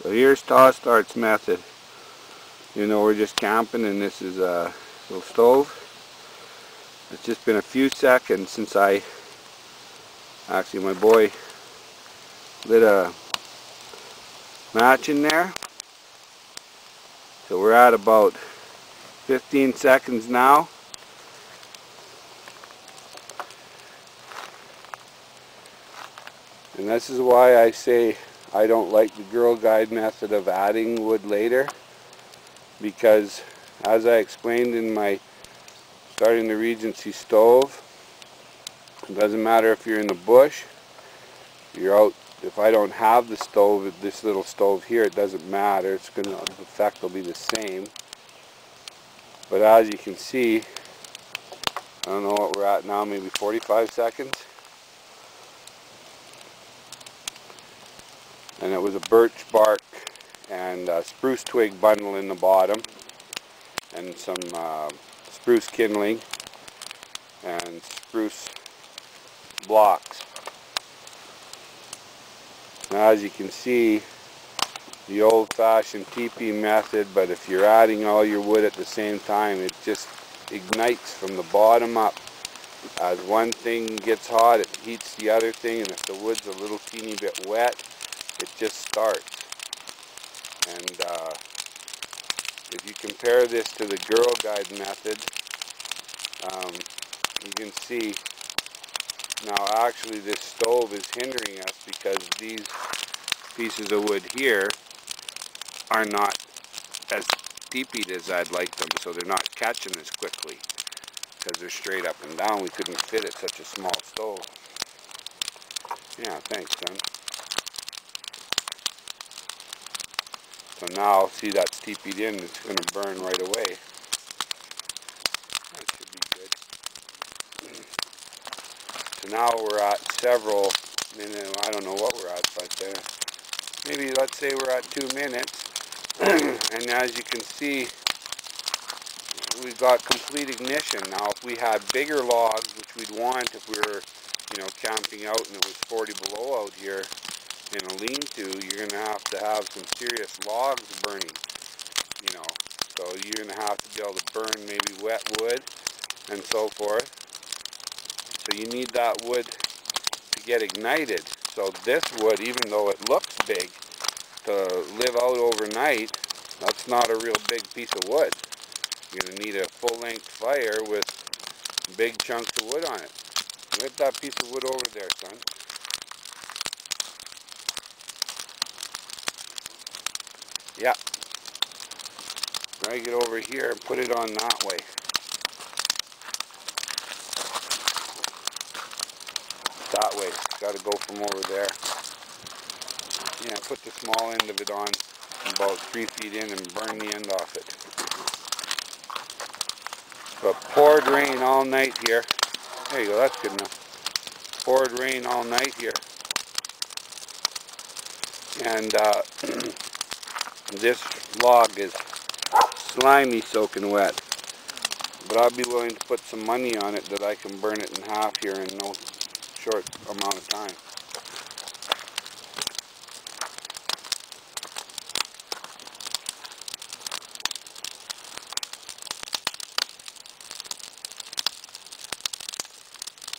So here's Tossdart's method. You know, we're just camping and this is a little stove. It's just been a few seconds since actually my boy lit a match in there. So we're at about 15 seconds now. And this is why I say I don't like the Girl Guide method of adding wood later, because as I explained in my starting the Regency stove, it doesn't matter if you're in the bush, you're out. If I don't have the stove, this little stove here, it doesn't matter. It's gonna, the effect will be the same. But as you can see, I don't know what we're at now, maybe 45 seconds. And it was a birch bark and a spruce twig bundle in the bottom, and some spruce kindling and spruce blocks. Now, as you can see, the old-fashioned Tipi method, but if you're adding all your wood at the same time, it just ignites from the bottom up. As one thing gets hot, it heats the other thing, and if the wood's a little teeny bit wet, it just starts. And if you compare this to the Girl Guide method, you can see now actually this stove is hindering us because these pieces of wood here are not as teepeed as I'd like them, so they're not catching as quickly because they're straight up and down. We couldn't fit it, such a small stove. Yeah, thanks, son. So now, see, that's teepeed in, it's going to burn right away. That should be good. So now we're at several minutes, I don't know what we're at, but maybe let's say we're at 2 minutes. And as you can see, we've got complete ignition. Now, if we had bigger logs, which we'd want if we were, you know, camping out and it was 40 below out here in a lean-to, you're going to have some serious logs burning, you know. So you're going to have to be able to burn maybe wet wood and so forth. So you need that wood to get ignited. So this wood, even though it looks big, to live out overnight, that's not a real big piece of wood. You're going to need a full-length fire with big chunks of wood on it. Let that piece of wood over there, son. Yeah. Drag it over here and put it on that way. That way. Got to go from over there. Yeah, put the small end of it on about 3 feet in and burn the end off it. But poured rain all night here. There you go, that's good enough. Poured rain all night here. And this log is slimy soaking wet. But I'd be willing to put some money on it that I can burn it in half here in no short amount of time.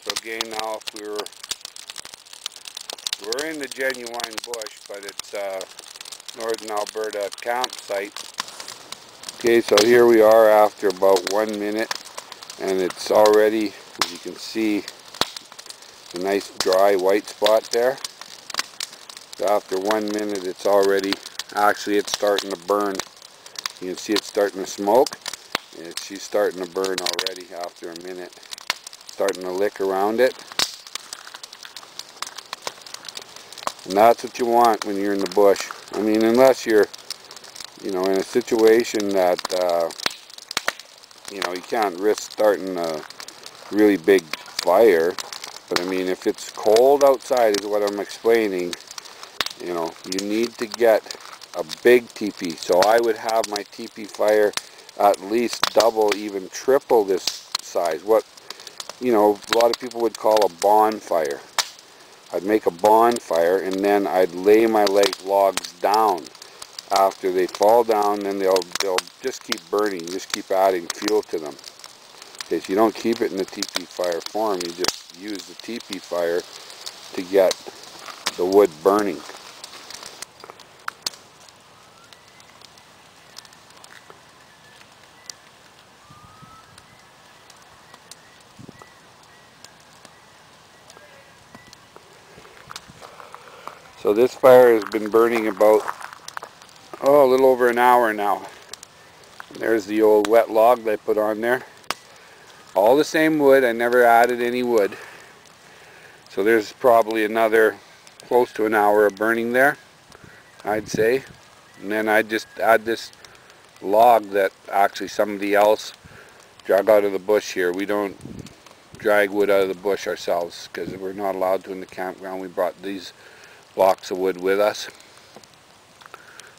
So again, now if we're in the genuine bush, but it's northern Alberta campsite. Okay, so here we are after about 1 minute, and it's already, as you can see, a nice dry white spot there. So after 1 minute, it's already, actually it's starting to burn. You can see it's starting to smoke, and she's starting to burn already after a minute. Starting to lick around it. And that's what you want when you're in the bush. I mean, unless you're, you know, in a situation that, you know, you can't risk starting a really big fire. But I mean, if it's cold outside is what I'm explaining, you know, you need to get a big teepee. So I would have my teepee fire at least double, even triple this size. What, you know, a lot of people would call a bonfire. I'd make a bonfire and then I'd lay my logs down. after they fall down, then they'll just keep burning, just keep adding fuel to them. Okay, so you don't keep it in the teepee fire form, you just use the teepee fire to get the wood burning. So this fire has been burning about, a little over an hour now. There's the old wet log that I put on there. All the same wood, I never added any wood. So there's probably another close to an hour of burning there, I'd say. And then I just add this log that actually somebody else drug out of the bush here. We don't drag wood out of the bush ourselves because we're not allowed to in the campground. We brought these blocks of wood with us.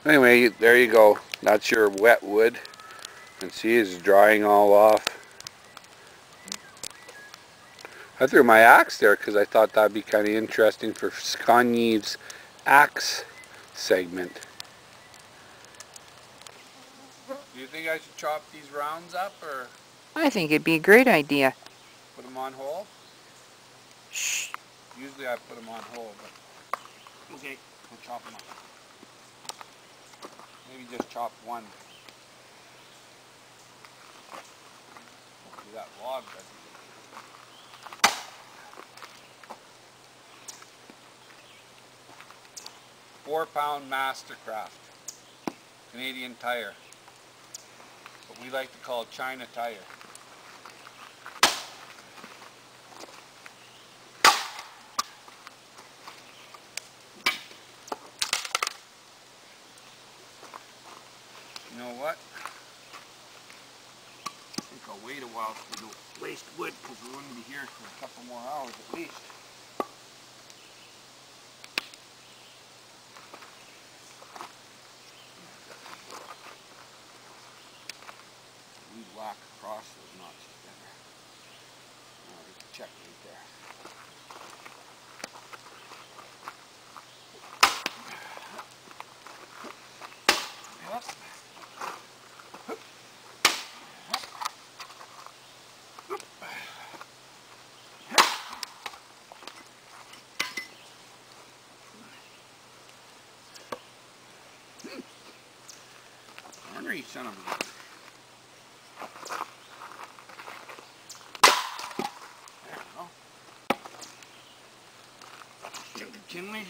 Anyway, there you go. That's your wet wood. And see, it's drying all off. I threw my axe there because I thought that'd be kind of interesting for Skanyeev's axe segment. Do you think I should chop these rounds up, or? I think it'd be a great idea. Put them on whole? Shh. Usually I put them on whole, but okay, we'll chop them up. Maybe just chop one. Hopefully that log doesn't. 4-pound Mastercraft, Canadian Tire, what we like to call China Tire. You know what? I think I'll wait a while so we don't waste wood, because we're going to be here for a couple more hours at least. We'd whack across those notches there. Now we can check right there. Henry, son of a gun. There we go. Take the chimney.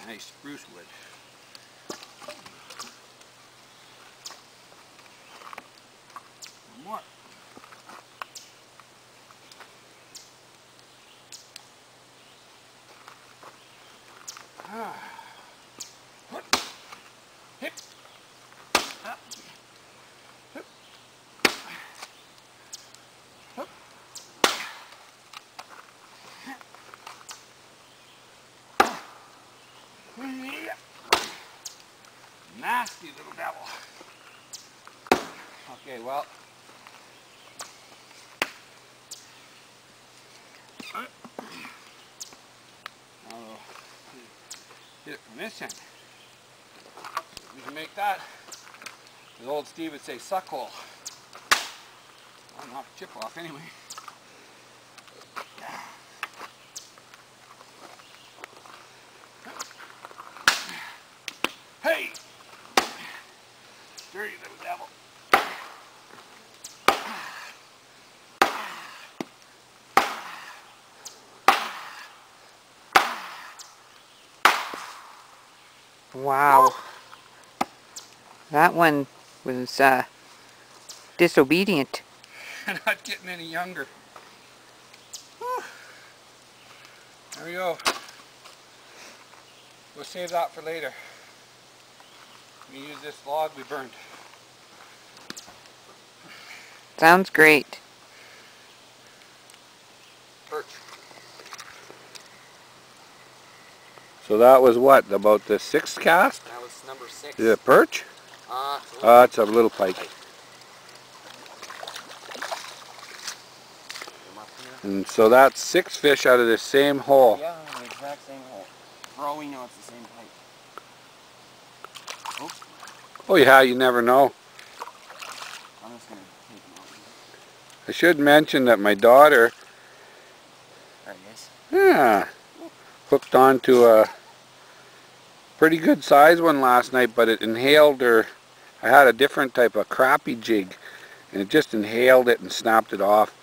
Nice spruce wood. One more. Hip. Up. Hip. Hip. Nasty little devil. Okay, well. I'll hit it from this end. We can make that, as old Steve would say, suck hole. I'll knock the chip off anyway. Hey! Dirty little devil. Wow. That one was disobedient. Not getting any younger. Whew. There we go. We'll save that for later. We use this log we burned. Sounds great. Perch. So that was what, about the 6th cast? That was number 6. Is it a perch? It's a little pike. And so that's 6 fish out of the same hole. Yeah, the exact same hole. For all we know, it's the same height. Oops. Oh yeah, you never know. I'm just going to take him out. I should mention that my daughter, There he is. yeah, hooked onto a pretty good size one last night, but it inhaled her. I had a different type of crappie jig, and it just inhaled it and snapped it off.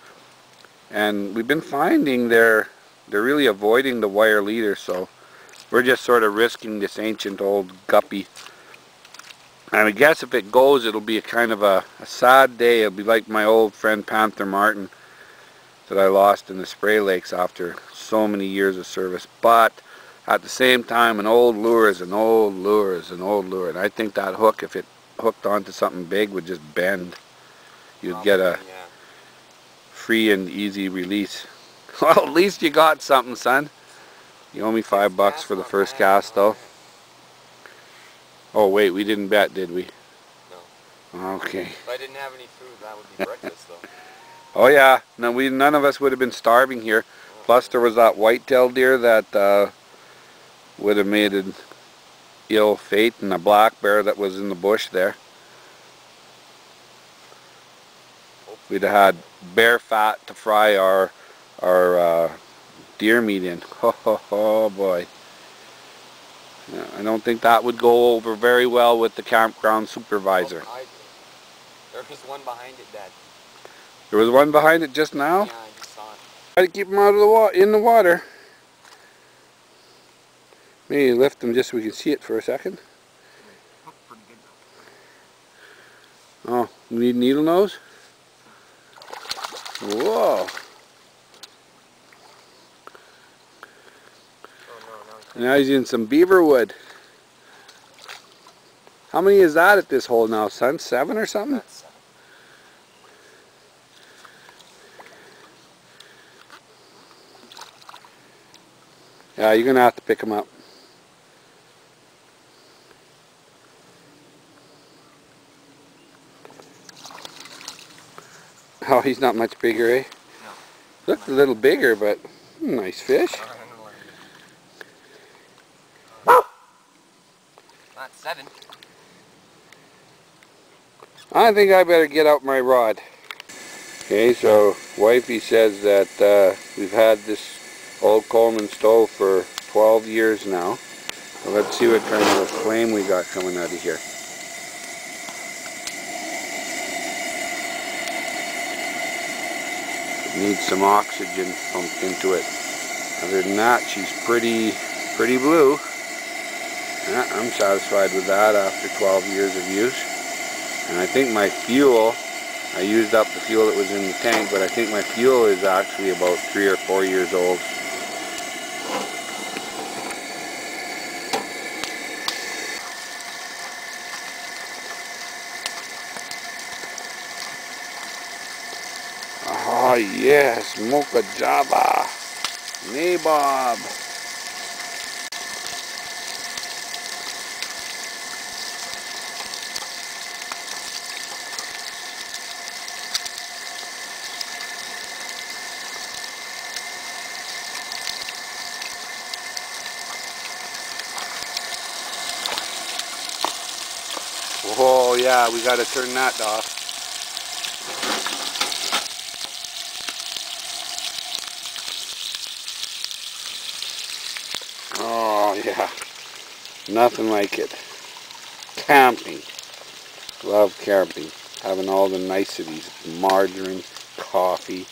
And we've been finding they're really avoiding the wire leader, so we're just sort of risking this ancient old guppy. And I guess if it goes, it'll be a kind of a sad day. It'll be like my old friend Panther Martin that I lost in the Spray Lakes after so many years of service. But at the same time, an old lure is an old lure is an old lure. And I think that hook, if it hooked onto something big, would just bend. You'd get a free and easy release. Well, at least you got something, son. You owe me $5 for the first cast, though. Oh wait, we didn't bet, did we? No. Okay. If I didn't have any food, that would be breakfast, though. Oh yeah, no, none of us would have been starving here. Plus there was that whitetail deer that would have made an ill fate, and a black bear that was in the bush there. We'd have had bear fat to fry our deer meat in. Oh boy. Yeah, I don't think that would go over very well with the campground supervisor. Oh, there was one behind it, Dad. There was one behind it just now? Yeah, I just saw it. Try to keep them out of the in the water. Maybe lift them just so we can see it for a second. Pretty good, though. Oh, we need needle nose? Whoa. Now he's in some beaver wood. How many is that at this hole now, son? 7 or something? That's 7. Yeah, you're going to have to pick him up. Oh, he's not much bigger, eh? No. Looked a little bigger, but nice fish. Not 7. I think I better get out my rod. Okay, so wifey says that we've had this old Coleman stove for 12 years now. So let's see what kind of a flame we got coming out of here. It needs some oxygen pumped into it. Other than that, she's pretty blue. Yeah, I'm satisfied with that after 12 years of use. And I think my fuel, I used up the fuel that was in the tank, but I think my fuel is actually about 3 or 4 years old. Oh yes, Mocha Java, Nabob. Oh yeah, we got to turn that off. Oh yeah, nothing like it. Camping. Love camping. Having all the niceties. Margarine, coffee,